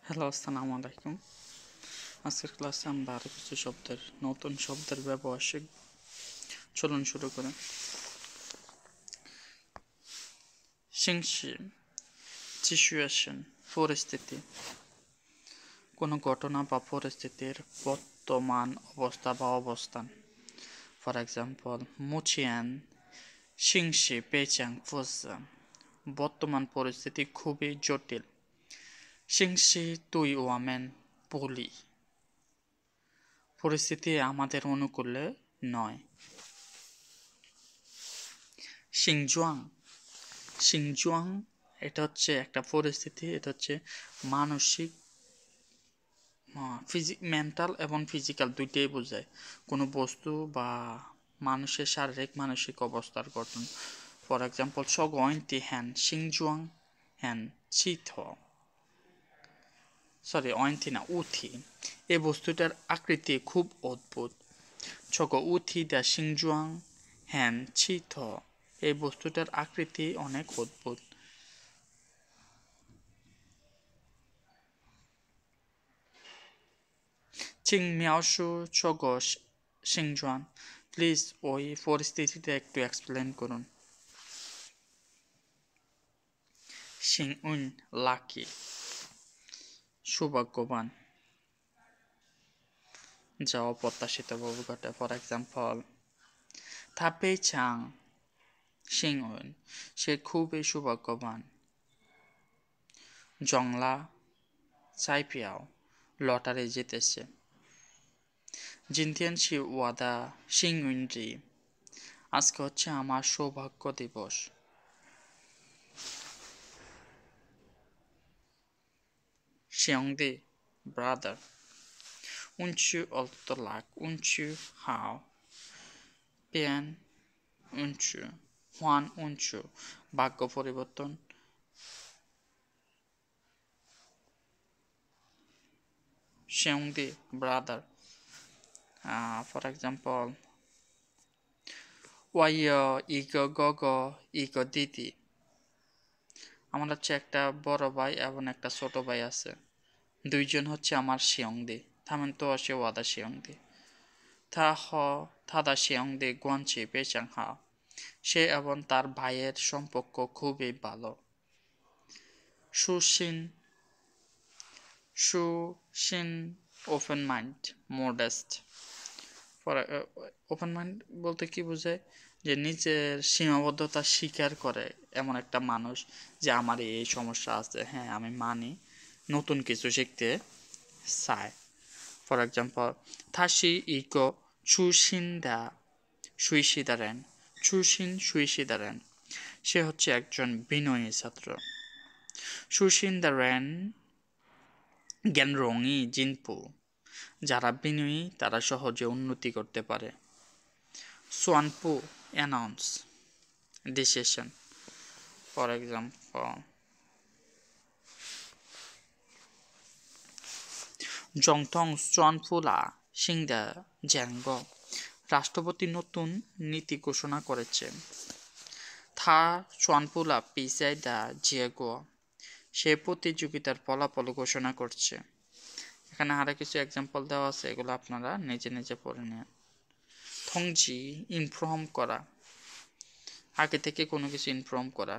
Hello, আসসালামু আলাইকুম। আজকের ক্লাসে আমরা আরও কিছু নতুন শব্দের ব্যবহার শিখব। চলুন শুরু করেন। সিংশি সিচুয়েশন, পরিস্থিতি, কোনো ঘটনা বা পরিস্থিতির বর্তমান অবস্থা বা অবস্থান। ফর এক্সাম্পল, মুচিয়ান সিংশি পেচাং ফুসা, বর্তমান পরিস্থিতি খুবই জটিল। সিংশি তুই ওয়ামেন বলি, পরিস্থিতি আমাদের অনুকূলে নয়। সিংজুয়াং সিংজুয়াং এটা হচ্ছে একটা পরিস্থিতি, এটা হচ্ছে মানসিক, মেন্টাল এবং ফিজিক্যাল দুইটাই বোঝায় কোনো বস্তু বা মানুষের শারীরিক মানসিক অবস্থার গঠন। ফর এক্সাম্পল, সগয়ন্তি হ্যান সিংজুয়াং হ্যান চিথ, সরি অয়ন্তি না, উথি, এই বস্তুটার আকৃতি খুব অদ্ভুত। ছগ উথি দা সিংজুয়াং হ্যান চিথ, এই বস্তুটার আকৃতি অনেক অদ্ভুত। চিং মিয়াওশু ছগো সিংজুয়ান, প্লিজ ওই পরিস্থিতিটা একটু এক্সপ্লেন করুন। সিং উন লাকি, সৌভাগ্যবান, যা অপ্রত্যাশিতভাবে ঘটে। ফর এক্সাম্পল, থাপে চাং সিং উন, সে খুবই সৌভাগ্যবান। জংলা চাইপিয়াও, লটারি জিতেছে। জিনতিয়ান শি ওয়াদা সিং উনরি, আজকে হচ্ছে আমার সৌভাগ্য দিবস। শিয়ংদি ব্রাদার, উঞ্চু অলতো লাক উঞ্চু হাও, পেন উঞ্চু হোয়ান উঞ্চু, ভাগ্য পরিবর্তন। শিয়ংদি ব্রাদার, ফর এক্সাম্পল, ওয়াইয় ইগো গগো ইগো দিদি, আমার হচ্ছে একটা বড় ভাই এবং একটা ছোট ভাই আছে, দুইজন হচ্ছে আমার শিয়ংদি। থামেন তো আসে ওয়াদা শিয়ংদি। থা হ থাদা শিয়ংদি গুয়ানচি পেচাং হা, সে এবং তার ভাইয়ের সম্পর্ক খুবই ভালো। সুশিন সুশিন open mind modest, open mind বলতে কি বোঝায়, যে নিজের সীমাবদ্ধতা স্বীকার করে এমন একটা মানুষ, যে আমার এই সমস্যা আছে, হ্যাঁ আমি মানি, নতুন কিছু শিখতে চায়। ফর এক্সাম্পল, থাশি ইকো চুশিন দা সুইসিদারেন, চুশিন সুইসিদারেন, সে হচ্ছে একজন বিনয়ী ছাত্র। সুশিন দা রেন জ্ঞান রঙি জিনপু, যারা বিনয়ী তারা সহজে উন্নতি করতে পারে। সোয়ানপু announce decision, for example, জংথং সোয়ানপুলা Singda জ্যাঙ্গ, রাষ্ট্রপতি নতুন নীতি ঘোষণা করেছে। থা সোয়ানপুলা পিসাই দা জিয়েগো, সে প্রতিযোগিতার ফলাফল ঘোষণা করছে। এখানে আরো কিছু এক্সাম্পল দেওয়া আছে, এগুলো আপনারা নিজে নিজে পড়ে নেন। থংজি ইনফর্ম করা, আগে থেকে কোনো কিছু ইনফর্ম করা।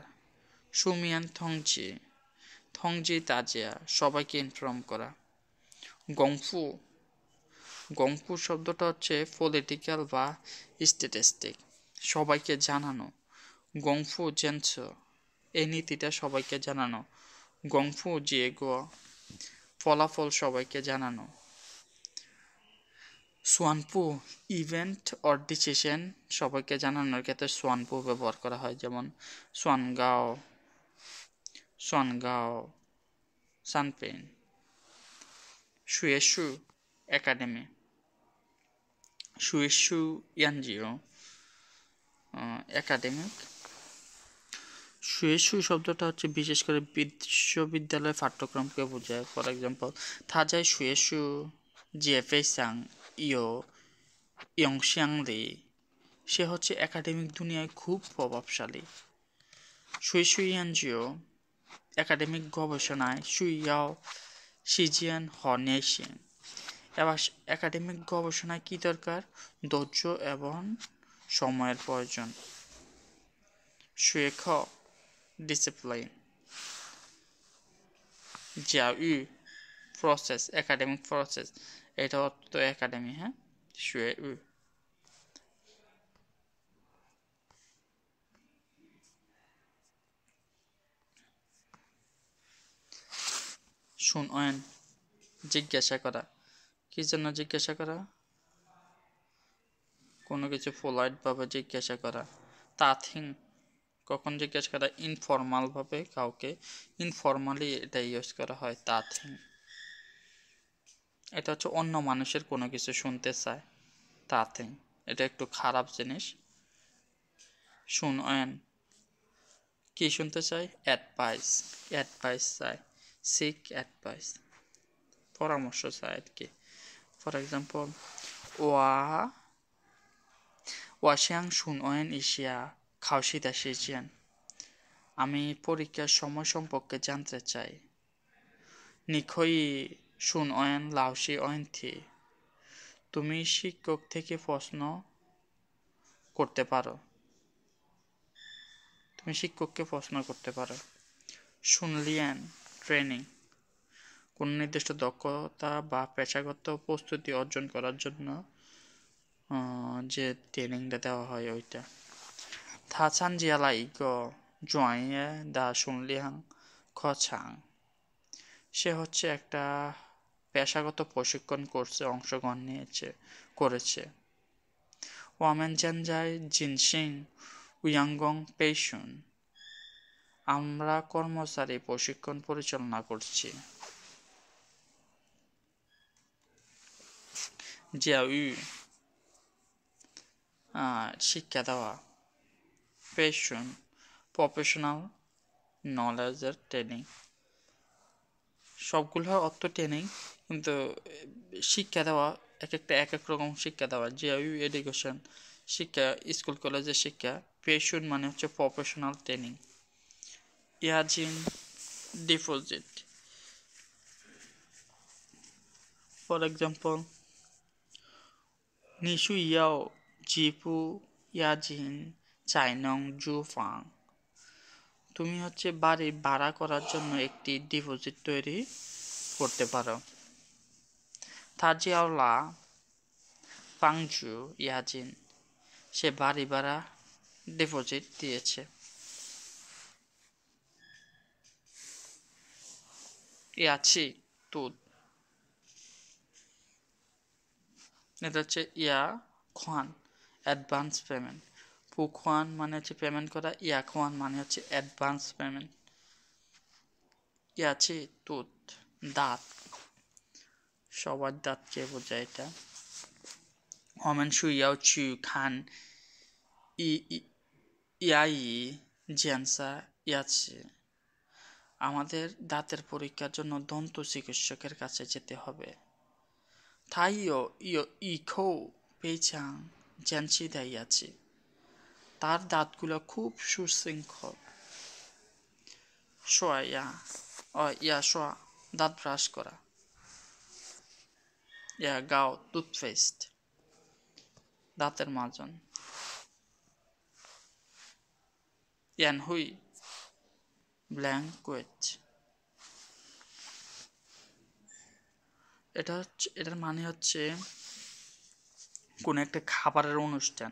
সুমিয়ান থংজি থংজি তাজিয়া, সবাইকে ইনফর্ম করা। গংফু গংফু শব্দটা হচ্ছে পলিটিক্যাল বা স্ট্যাটিস্টিক, সবাইকে জানানো। গংফু জেনস, এই নীতিটা সবাইকে জানানো। গংফু জিয়েগো, ফলাফল সবাইকে জানানো। সোয়ানপু ইভেন্ট অর ডিসিশন, সবাইকে জানানোর ক্ষেত্রে সোয়ানপু ব্যবহার করা হয়, যেমন সোয়ানগাও সোয়ানগাও সানপেন। শুয়েশু একাডেমি, শুয়েশু ইয়ানজিও একাডেমিক। শুয়েশু শব্দটা হচ্ছে বিশেষ করে বিশ্ববিদ্যালয়ের পাঠ্যক্রমকে বোঝায়। ফর এক্সাম্পল, থাজাই শুয়েশু জিএফএসাং ইয়ো ইয়ংশিয়াংলি, সে হচ্ছে একাডেমিক দুনিয়ায় খুব প্রভাবশালী। শুয়েশু ইয়ানজিও একাডেমিক গবেষণায় সুইয়াও সিজিয়ান হনেশিং। এবার একাডেমিক গবেষণায় কি দরকার? ধৈর্য এবং সময়ের প্রয়োজন। Sheikh discipline. Xiao process, academic process, এটা অর্থ একাডেমি, হ্যাঁ। শুয়ে শুনয়েন, জিজ্ঞাসা করা। কি জন্য জিজ্ঞাসা করা? কোনো কিছু পোলাইট ভাবে জিজ্ঞাসা করা। তাথিং, কখন জিজ্ঞাসা করা? ইনফর্মাল ভাবে কাউকে, ইনফর্মালি এটা ইউজ করা হয় তাথিং। এটা হচ্ছে অন্য মানুষের কোনো কিছু শুনতে চায়, তাথিং। এটা একটু খারাপ জিনিস। শুনয়েন, কি শুনতে চাই? অ্যাডভাইস, অ্যাডভাইস চাই, সিক অ্যাডভাইস, পরামর্শ চাই আর কি। ফর এক্সাম্পল, ওয়া ওয়াশিয়াং শুনয়েন এশিয়া খাওশিদা শিজিয়ান। আমি পরীক্ষার সময় সম্পর্কে জানতে চাই। নিখই শুনয়েন লাওশি অয়েন থি। তুমি শিক্ষক থেকে প্রশ্ন করতে পারো, তুমি শিক্ষককে প্রশ্ন করতে পারো। শুনলিয়ান ট্রেনিং, কোন নির্দিষ্ট দক্ষতা বা পেশাগত প্রস্তুতি অর্জন করার জন্য যে ট্রেনিংটা দেওয়া হয় ওইটা। থাচান জিয়ালা ইগো জয়ে দা শুনলিয়াং খচাং। সে হচ্ছে একটা পেশাগত প্রশিক্ষণ কোর্সে অংশগ্রহণ করেছে। ওয়ামেন জানজাই জিনসিং উয়াংগং পেইশুন। আমরা কর্মচারী প্রশিক্ষণ পরিচালনা করছি। জিয়াউ, শিক্ষা দেওয়া। পেশন, প্রফেশনাল নলেজের ট্রেনিং। সবগুলো অর্থ ট্রেনিং, কিন্তু শিক্ষা দেওয়া এক একটা এক এক রকম শিক্ষা দেওয়া। জিয়াউ এডুকেশন, শিক্ষা, স্কুল কলেজের শিক্ষা। পেশন মানে হচ্ছে প্রফেশনাল ট্রেনিং। ইয়াজিন ডিপোজিট। ফর এক্সাম্পল, নিশু ইয়াও জিপু ইয়াজিন চাইনং জু ফাং। তুমি হচ্ছে বাড়ি ভাড়া করার জন্য একটি ডিপোজিট তৈরি করতে পারো। তাজিয়াওলা পাংজু ইয়াজিন, সে বাড়ি ভাড়া ডিপোজিট দিয়েছে। ইয়াছি তুদ, এটা হচ্ছে ইয়া খান, অ্যাডভান্স পেমেন্ট। পুখান মানে হচ্ছে পেমেন্ট করা, ইয়া খান মানে হচ্ছে অ্যাডভান্স পেমেন্ট। ইয়াছি তুদ, দাঁত, সবার দাঁতকে বোঝায় এটা। হমেন শুইয়াও চু খান ই ইয়াই জিয়ানসা ইয়াছি। আমাদের দাঁতের পরীক্ষার জন্য দন্ত চিকিৎসকের কাছে যেতে হবে। থাইও ইয়ো ইখো পেইচাং জ্যানসি দাইয়াছি। তার দাঁতগুলো খুব সুশৃঙ্খল। সোয়া ইয়া সোয়া, দাঁত ব্রাশ করা। ইয়া গাও টুথপেস্ট, দাঁতের মাজন। ইয়ান হুই ব্ল্যাঙ্কুয়েট। এটার মানে হচ্ছে কোনো একটা খাবারের অনুষ্ঠান,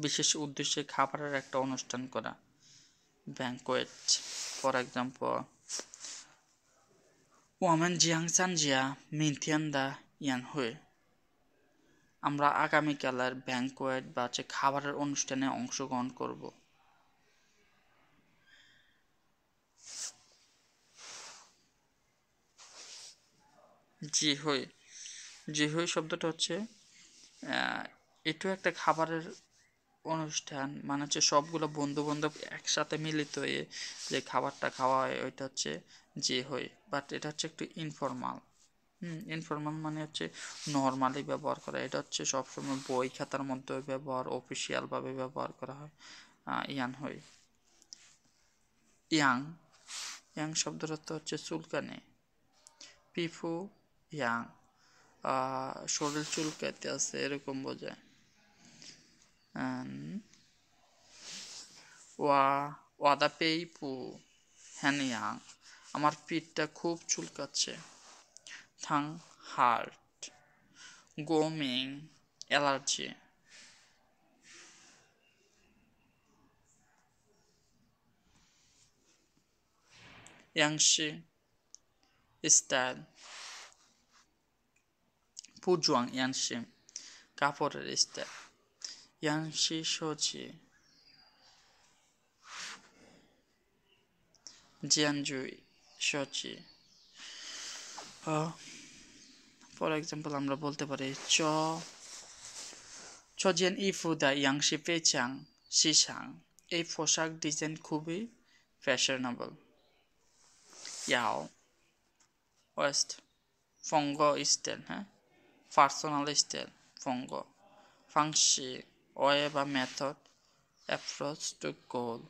বিশেষ উদ্দেশ্যে খাবারের একটা অনুষ্ঠান করা। ব্যাঙ্কোয়েট। ফর এক্সাম্পল, ওয়ামেন জিয়াংসান জিয়া মিনথিয়ান দা ইয়ান হুয়ে। আমরা আগামীকালের ব্যাঙ্কোয়েট বা হচ্ছে খাবারের অনুষ্ঠানে অংশগ্রহণ করব। জি হই, জি হই শব্দটা হচ্ছে এটাও একটা খাবারের অনুষ্ঠান, মানে হচ্ছে সবগুলো বন্ধু বান্ধব একসাথে মিলিত হয়ে যে খাবারটা খাওয়া হয় ওইটা হচ্ছে যে হই। বাট এটা হচ্ছে একটু ইনফর্মাল। ইনফর্মাল মানে হচ্ছে নর্মালি ব্যবহার করা। এটা হচ্ছে সবসময় বই খাতার মধ্যে ব্যবহার, অফিসিয়াল ভাবে ব্যবহার করা হয়। ইয়ান হই। ইয়াং, ইয়াং শব্দের অর্থ হচ্ছে চুলকানি। পিফু ইয়াং, শরীর চুলকাইতে আছে এরকম বোঝায়। ওয়া ওয়াদা পেইপু হ্যান ইয়াং, আমার পিঠটা খুব চুলকাচ্ছে। থাং হার্ট, গোমিং অ্যালার্জি। ইয়াংশি স্টাইল, পুজুয়াং ইয়াংশি কাপড়ের স্টাইল। ইয়াংশি সোজি, জিয়ানজুই সোজি। ফর এক্সাম্পল আমরা বলতে পারি চজিয়ান ইফুদা ইয়াংশি পেচাং শিসাং, এই পোশাক ডিজাইন খুবই ফ্যাশনেবল। ইয়াও ওয়েস্ট, ফঙ্গ স্টাইল, হ্যাঁ পার্সোনাল স্টাইল ফঙ্গ। ফাংশি ওয়ে বা মেথড, অ্যাপ্রোচ টু গোল।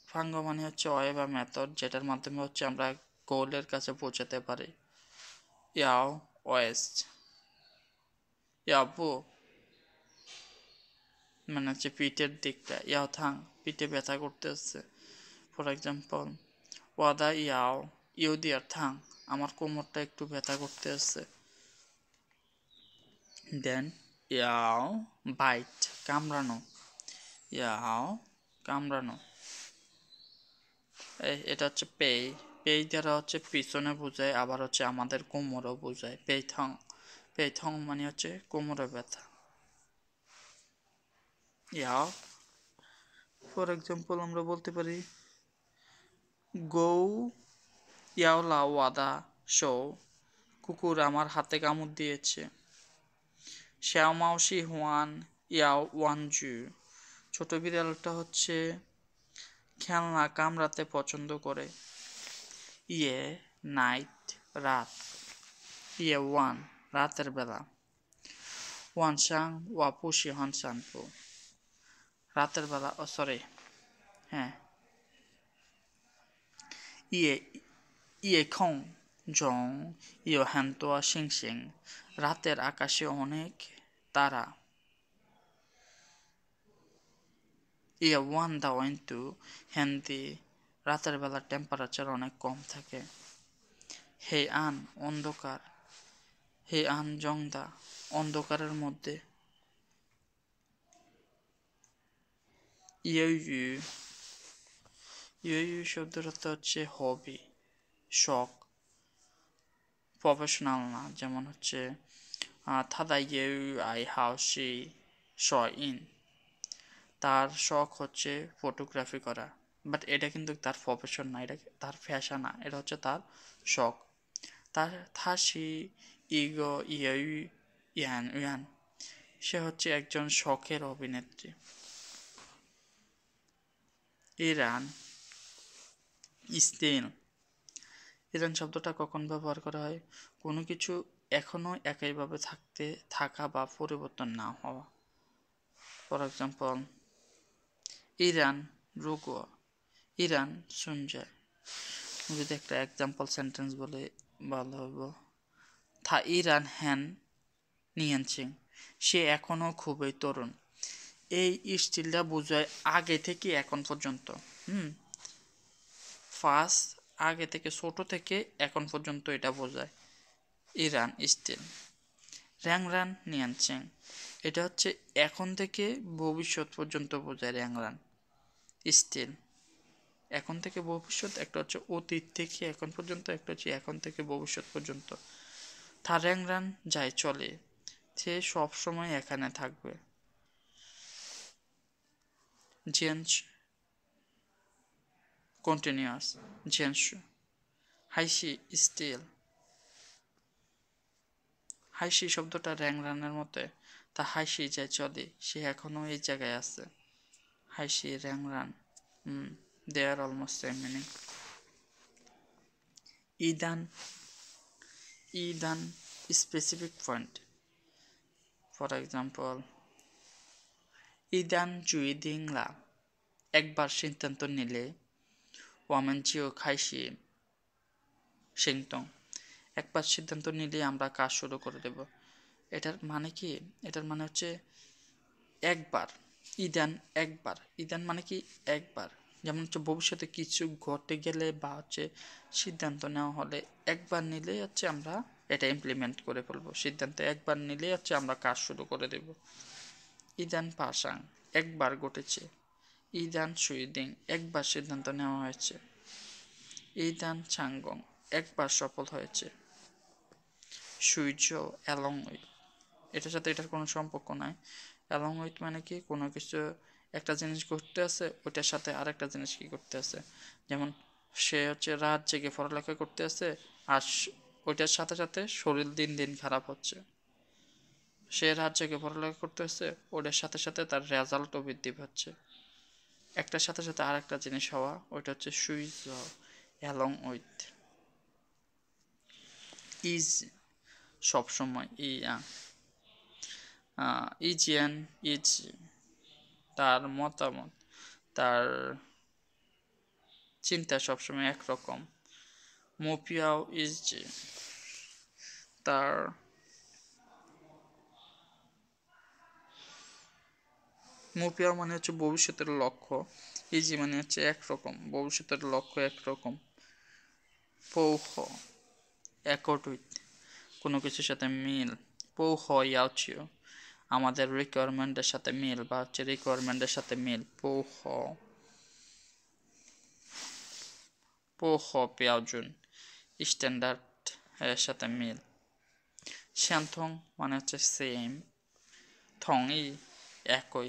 ফাঙ্গ মানে হচ্ছে ওয়ে বা মেথড, যেটার মাধ্যমে হচ্ছে আমরা গোলের কাছে পৌঁছাতে পারি। ইয়াও ওয়েস্ট, ইয়াবু মানে হচ্ছে পিঠের দিকটা। ইয়াও থাং, পিঠে ব্যথা করতে হচ্ছে। ফর এক্সাম্পল ওয়াদা ইয়াও ইউদিয়ার থাং, আমার কোমরটা একটু ব্যথা করতে হচ্ছে। দেন ইয়াও বাইট, কামড়ানো। ইয়াও কামড়ানো, এটা হচ্ছে পেই। পেই দ্বারা হচ্ছে পিছনে বোঝায়, আবার হচ্ছে আমাদের কোমরও বোঝায়। পেইথং, পেইথং মানে হচ্ছে কোমরে ব্যথা। ইয়াও ফর এক্সাম্পল আমরা বলতে পারি গৌ ইয়াও লা ওয়াদা শো, কুকুর আমার হাতে কামড় দিয়েছে। শ্যাও মাওসি হুয়ান ইয়াও ওয়ানজু, ছোট বিড়ালটা হচ্ছে খেলনা কামড়াতে পছন্দ করে। ইয়ে নাইট রাত, ইয়ে ওয়ান রাতের বেলা। ওয়ানসাং ওয়াপুসি হনসানপু, রাতের বেলা, সরি হ্যাঁ। ইয়ে ইয়ে খং জং ইয়ে হ্যান্তোয়া সিং সিং, রাতের আকাশে অনেক তারা। ইয়ে ওয়ান দা ওয়েন্টু হ্যান্দি, রাতের বেলা টেম্পারেচার অনেক কম থাকে। হে আন অন্ধকার, হে আন জংদা অন্ধকারের মধ্যে। ইয়ু ইয়ু শব্দের অর্থ হচ্ছে হবি, শখ, প্রফেশনাল না। যেমন হচ্ছে থাদা ইউ আই হাউসি শ ইন, তার শখ হচ্ছে ফটোগ্রাফি করা, বাট এটা কিন্তু তার প্রফেশন না, এটা তার ফ্যাশন না, এটা হচ্ছে তার শখ। তার থাসি ইগো ইউ ইয়ান ইয়ান, সে হচ্ছে একজন শখের অভিনেত্রী। ইরান স্টিল, ইরান শব্দটা কখন ব্যবহার করা হয়? কোনো কিছু এখনো একইভাবে থাকা বা পরিবর্তন না হওয়া। ফর এক্সাম্পল ইরান রুগো, ইরান সুনজায়। যদি একটা এক্সাম্পল সেন্টেন্স বলে ভালো হইব, থা ইরান হ্যান নিয়ানছিং, সে এখনো খুবই তরুণ। এই স্টিলটা বোঝায় আগে থেকে এখন পর্যন্ত। ফার্স্ট আগে থেকে, ছোট থেকে এখন পর্যন্ত এটা বোঝায় ইরান স্টিল। র্যাংরান নিয়ানচিং, এটা হচ্ছে এখন থেকে ভবিষ্যৎ পর্যন্ত বোঝায় র্যাংরান স্টিল। এখন থেকে ভবিষ্যৎ, একটা হচ্ছে অতীত থেকে এখন পর্যন্ত, একটা হচ্ছে এখন থেকে ভবিষ্যৎ পর্যন্ত। থা র্যাংরান যায় চলে, সে সবসময় এখানে থাকবে। জেন্স কন্টিনিউয়াস, জেন্স হাইসি স্টিল, হাইসি শব্দটা র্যাংরানের মতে, তা হাইসি যায় চলে, সে এখনো এই জায়গায় আছে। হাইসি র্যাংরান, they are almost same meaning. ইদান, ইদান স্পেসিফিক পয়েন্ট। ফর এক্সাম্পল ইদান জুই দিংলা, একবার সিদ্ধান্ত নিলে। ওয়ামেন জিও খাইসি, সিংটং। একবার সিদ্ধান্ত নিলেই আমরা কাজ শুরু করে দেব। এটার মানে কি? এটার মানে হচ্ছে একবার। ইদান একবার। ইদান মানে কি? একবার। যেমন হচ্ছে ভবিষ্যতে কিছু ঘটে গেলে বা হচ্ছে সিদ্ধান্ত নেওয়া হলে একবার নিলেই হচ্ছে আমরা এটা ইমপ্লিমেন্ট করে ফেলবো। সিদ্ধান্ত একবার নিলেই হচ্ছে আমরা কাজ শুরু করে দেব। ইদান পাসাং, একবার ঘটেছে। ইদান সুইদিং, একবার সিদ্ধান্ত নেওয়া হয়েছে। ইদান চাঙ্গং, একবার সফল হয়েছে। সূর্য অ্যালং উইথ, এটার সাথে এটার কোনো সম্পর্ক নাই। অ্যালং উইথ মানে কি? কোনো কিছু একটা জিনিস ঘটতে আছে, ওইটার সাথে আরেকটা জিনিস কি করতে আছে। যেমন সে হচ্ছে রাত জেগে পড়ালেখা করতে আছে, আর ওইটার সাথে সাথে শরীর দিন দিন খারাপ হচ্ছে। সে রাত জেগে পড়ালেখা করতে আছে, ওটার সাথে সাথে তার রেজাল্টও বৃদ্ধি পাচ্ছে। একটার সাথে সাথে আরেকটা জিনিস হওয়া, ওইটা হচ্ছে সুইচ অ্যালং উইথ। ইজ, সবসময়। ইজিয়ান, ইজ, তার মতামত, তার চিন্তা সবসময় একরকম। মোপিয়াও ইজ, তার মোপিয়াও মানে হচ্ছে ভবিষ্যতের লক্ষ্য। ইজি মানে হচ্ছে একরকম, ভবিষ্যতের লক্ষ্য একরকম। পৌহ, অ্যাকর্ড উইথ, কোনো কিছুর সাথে মিল। পৌহ ইয়াওচিও, আমাদের রিকোয়ারমেন্টের সাথে মিল বা হচ্ছে রিকোয়ারমেন্টের সাথে মিল। পৌহ পৌহ পিয়াওজুন, স্ট্যান্ডার্ড এর সাথে মিল। শ্যানথং মানে হচ্ছে সেম। থং ই, একই।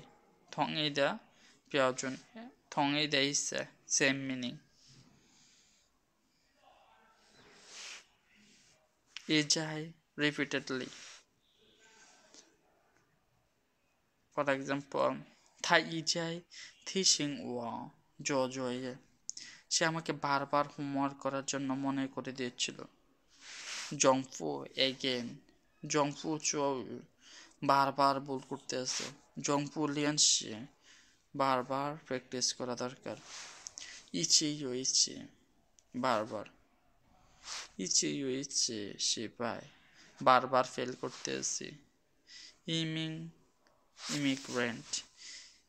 থং ই দা পিয়াওজুন, থং ই দা ইজ সেম মিনিং। ইজাই, repeatedly. For example, 他一再提醒我做作业。সে আমাকে বারবার হোমওয়ার্ক করার জন্য মনে করে দিচ্ছিল। জংফু এগেন, জংফু চৌ, বারবার ভুল করতে আছে। জংফু লিয়ানশি, বারবার প্র্যাকটিস করা দরকার। ইচ্ছে ইচ্ছে, বারবার। ইচ্ছে ইচ্ছে শিপায়, বারবার ফেল করতে আছি। ইমিং, ইমিগ্রেন্ট।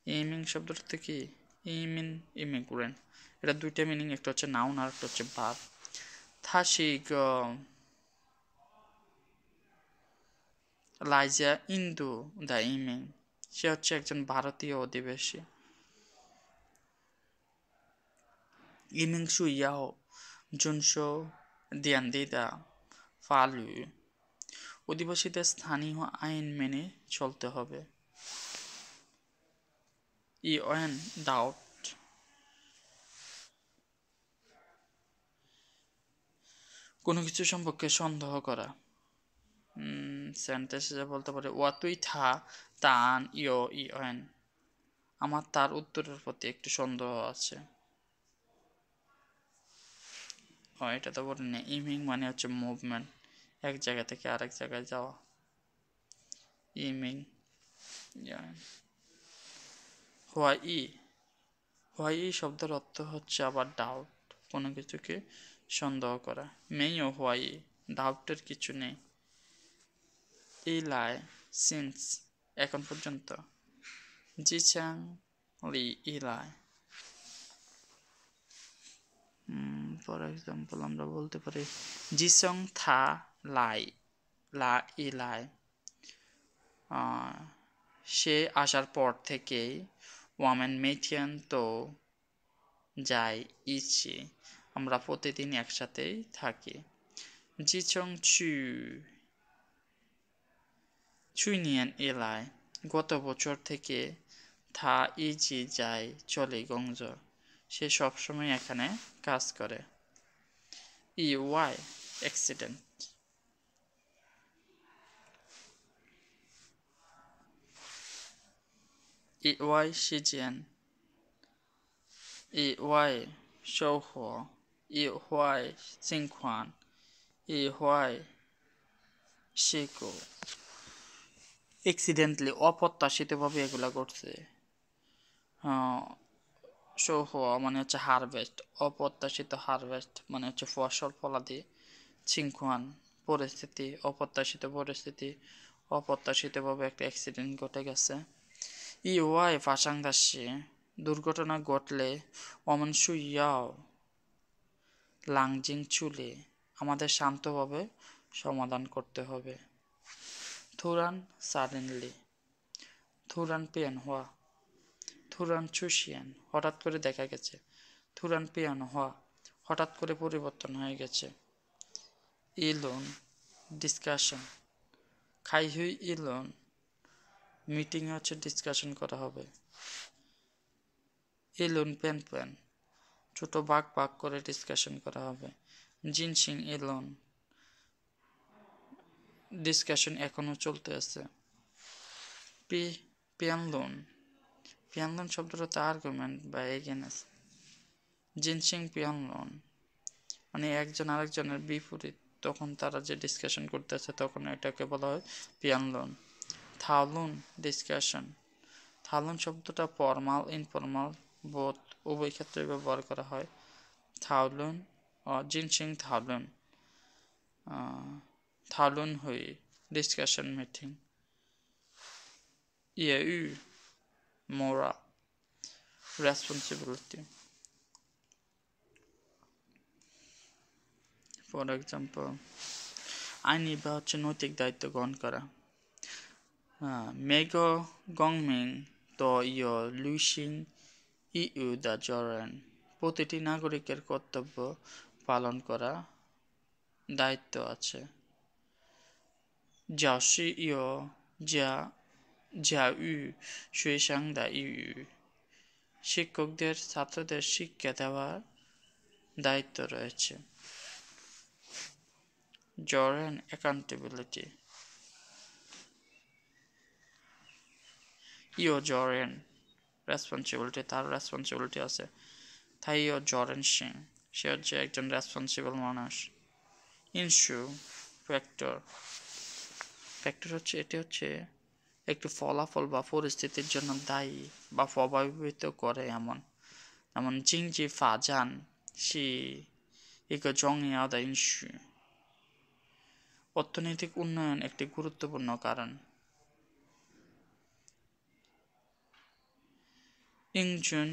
ইমিং শব্দটা কি? ইমিন, ইমিগ্রেন্ট। এটা দুইটা মিনিং, একটা হচ্ছে নাউন আর একটা হচ্ছে ভার্ব। থাশিগ লাইজা ইন্দু দ্য ইমিং, সে হচ্ছে একজন ভারতীয় অধিবাসী। ইমিং সু ইয়াও জুনশো দিয়ান্দিদা ফালু, অধিবাসীদের স্থানীয় আইন মেনে চলতে হবে। ইওয়েন ডাউট, কোনো কিছু সম্পর্কে সন্দেহ করা। সেন্টেন্সে বলতে পারে ওয়া তুই থা তান ইয়ো ইওয়েন, আমার তার উত্তরের প্রতি একটু সন্দেহ আছে। এটা তো বলি না। ইমিং মানে হচ্ছে মুভমেন্ট, এক জায়গা থেকে আরেক জায়গায় যাওয়া। ইমিং। হোয়াই, হোয়াই শব্দের অর্থ হচ্ছে আবার ডাউট, কোনো কিছুকে সন্দেহ করা। মেইও হোয়াই, ডাউটের কিছু নেই। ইলাই, সিন্স, এখন পর্যন্ত। জিচাং লি ইলাই। ফর এক্সাম্পল আমরা বলতে পারি জিসং থা লাই, লা ইলাই, সে আসার পর থেকেই ওয়ামেন মেথিয়ান তো যাই ইচ্ছে, আমরা প্রতিদিন একসাথেই থাকি। জিচং চু, চুইনিয়ান এলাই, গত বছর থেকে থা ইজি যাই চলে গংজ, সে সবসময় এখানে কাজ করে। ই ওয়াই, অ্যাক্সিডেন্ট। ই ওয়াই শিজিয়ান, ই ওয়াই সৌহ, ই ওয়াই সিংখান, ই ওয়াই শেকো। অ্যাক্সিডেন্টলি, অপ্রত্যাশিতভাবে এগুলা ঘটছে। সৌহ মানে হচ্ছে হারভেস্ট, অপ্রত্যাশিত। হারভেস্ট মানে হচ্ছে ফসল ফলাদি। ছিংকুয়ান পরিস্থিতি, অপ্রত্যাশিত পরিস্থিতি, অপ্রত্যাশিতভাবে একটা অ্যাক্সিডেন্ট ঘটে গেছে। ইওয়াই ফাসাংদাসি দুর্ঘটনা ঘটলে অমন সুইয়াও লাংজিং চুলে আমাদের শান্তভাবে সমাধান করতে হবে। থুরান সাডেনলি, থুরান পিয়ান হওয়া, থুরান চুশিয়ান হঠাৎ করে দেখা গেছে, থুরান পিয়ান হওয়া হঠাৎ করে পরিবর্তন হয়ে গেছে। ইলন ডিসকাশন, খাইহুই ইলন মিটিংয়ে হচ্ছে ডিসকাশন করা হবে। ইলন প্যান প্যান ছোট ভাগ ভাগ করে ডিসকাশন করা হবে। জিনসিং ইলন ডিসকাশন এখনো চলতে আছে। পিয়ানলুন, পিয়ানলুন শব্দটা তো আর্গুমেন্ট বা এগেনেস্ট। জিনসিং পিয়ানলুন মানে একজন আরেকজনের বিপরীত, তখন তারা যে ডিসকাশন করতে আছে তখন এটাকে বলা হয় পিয়ানলুন। থাউলুন ডিসকাশন, থাউলুন শব্দটা ফর্মাল ইনফর্মাল বোথ উভয় ক্ষেত্রে ব্যবহার করা হয়। থাউলুন জিনসিং থাউলুন, থাউলুন হুই ডিসকাশন মিটিং। ইউ মোরা রেসপন্সিবিলিটি, ফর এক্সাম্পল আইনি বা হচ্ছে নৈতিক দায়িত্ব গ্রহণ করা। মেগো গংমিং তো ইয় লুইসিং ইউ দা জরেন, প্রতিটি নাগরিকের কর্তব্য পালন করা দায়িত্ব আছে। জাওশি ইয় যা যা ইউ সুইসাং দা ইউ, শিক্ষকদের ছাত্রদের শিক্ষা দেওয়ার দায়িত্ব রয়েছে। জরেন অ্যাকাউন্টেবিলিটি, ইয় জরেন রেসপন্সিবিলিটি, তার রেসপন্সিবিলিটি আছে। তাই ইয় জরেন সিং, সে হচ্ছে একজন রেসপন্সিবল মানুষ। ইনসু ফ্যাক্টর, ফ্যাক্টর হচ্ছে এটি হচ্ছে একটি ফলাফল বা পরিস্থিতির জন্য দায়ী বা প্রভাবিত করে এমন। যেমন জিংজি ফাজান সি ইক জং ইয়াদা ইনসু, অর্থনৈতিক উন্নয়ন একটি গুরুত্বপূর্ণ কারণ। ইংজুন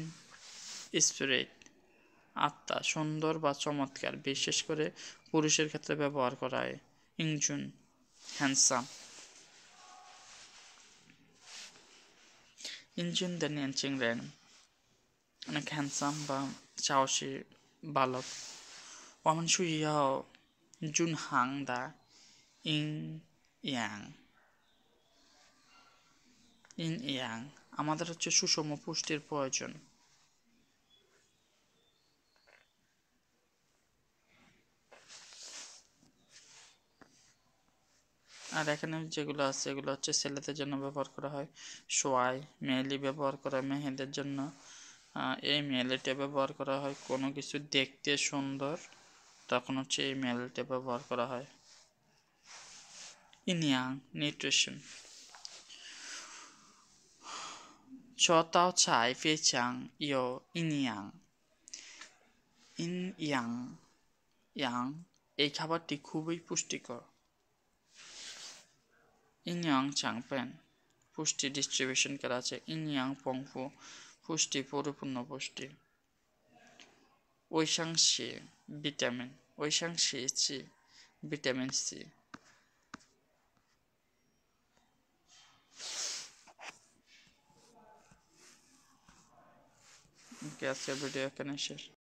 স্পিরিট আত্মা, সুন্দর বা চমৎকার, বিশেষ করে পুরুষের ক্ষেত্রে ব্যবহার করা হয়। ইংজুন হ্যান্ডসাম, ইঞ্জুন দ্য নিয়ানচিং রেন অনেক হ্যান্ডসাম বা সাহসী বালক। ওয়ামান সুইয়াও জুন হাং দা ইং ইয়াং, ইন ইয়াং আমাদের হচ্ছে সুষম পুষ্টির প্রয়োজন। আর এখানে যেগুলো আছে এগুলো হচ্ছে ছেলেদের জন্য ব্যবহার করা হয়। সোয়াই মেয়েলি ব্যবহার করা হয় মেয়েদের জন্য। এই মেয়েলিটা ব্যবহার করা হয় কোনো কিছু দেখতে সুন্দর, তখন হচ্ছে এই মেয়েলিটা ব্যবহার করা হয়। ইনিয়াং নিউট্রিশন, চতাও চাই ফেচাং ইয় ইনিয়াং, ইন ইয়াং ইয়াং এই খাবারটি খুবই পুষ্টিকর। ইনয়াং চাংপেন পুষ্টি ডিস্ট্রিবিউশন করা আছে। ইনয়াং পংফু পুষ্টি পরিপূর্ণ পুষ্টি। ওইসাংশি ভিটামিন, ওইসাংশি সি ভিটামিন সি। আজকের ভিডিও এখানে শেষ।